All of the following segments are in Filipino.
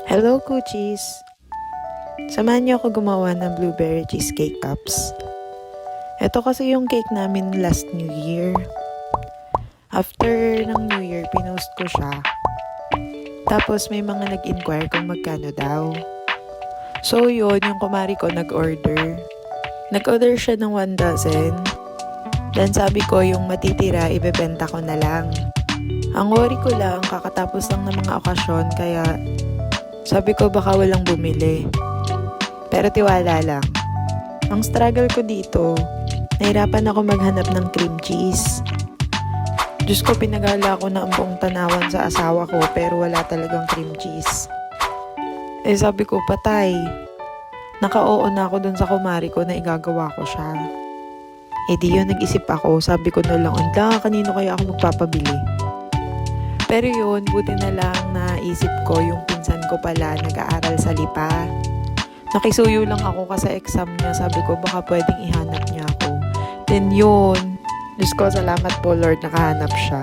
Hello, Kuchis! Samahan niyo ako gumawa ng blueberry cheesecake cups. Ito kasi yung cake namin last New Year. After ng New Year, pinost ko siya. Tapos may mga nag-inquire kung magkano daw. So yun, yung kumari ko nag-order. Nag-order siya ng 1 dozen. Then sabi ko yung matitira, ibebenta ko na lang. Ang worry ko lang, kakatapos lang ng mga okasyon, kaya sabi ko baka walang bumili. Pero tiwala lang. Ang struggle ko dito, nahirapan ako maghanap ng cream cheese. Diyos ko, pinagala ko na ang buong tanawan sa asawa ko pero wala talagang cream cheese. Sabi ko, patay. Naka-oo na ako dun sa kumari ko na igagawa ko siya. Di yun, nag-isip ako. Sabi ko na lang, kanino kaya ako magpapabili? Pero yun, buti na lang naisip ko yung pinsan ko pala nag-aaral sa Lipa. Nakisuyo lang ako kasi exam niya. Sabi ko baka pwedeng ihanap niya ako. Then yun, Diyos ko, salamat po Lord, nakahanap siya.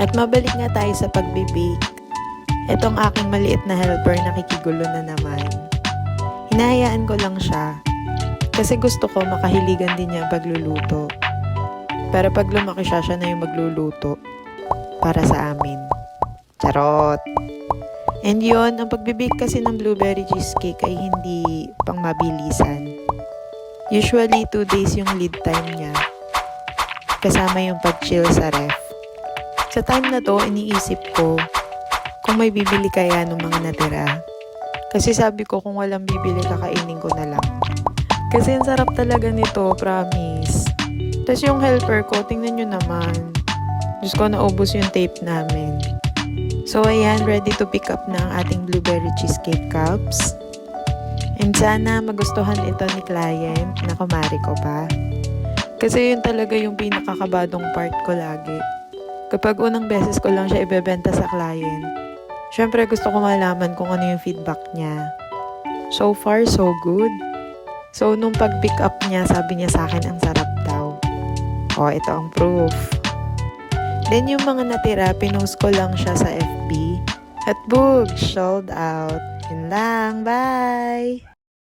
At mabalik nga tayo sa pagbibake. Itong aking maliit na helper nakikigulo na naman. Hinahayaan ko lang siya. Kasi gusto ko makahiligan din niya pagluluto. Pero pag lumaki siya, siya na yung magluluto. Para sa amin. Charot! And yun, ang pagbibake kasi ng blueberry cheesecake ay hindi pang mabilisan. Usually, 2 days yung lead time niya. Kasama yung pag-chill sa ref. Sa time na to, iniisip ko kung may bibili kaya ng mga natira. Kasi sabi ko kung walang bibili, kakainin ko na lang. Kasi ang sarap talaga nito, promise. Tapos yung helper ko, tingnan nyo naman. Diyos ko, naubos yung tape namin. So, ayan, ready to pick up na ang ating blueberry cheesecake cups. And sana magustuhan ito ni client na kumari ko pa. Kasi yun talaga yung pinakakabadong part ko lagi. Kapag unang beses ko lang siya ibebenta sa client, syempre gusto ko malaman kung ano yung feedback niya. So far, so good. So, nung pag-pick up niya, sabi niya sa akin, ang sarap daw. Ito ang proof. Then yung mga natira, pinost ko lang siya sa FB. At boom, sold out. Yun lang, bye!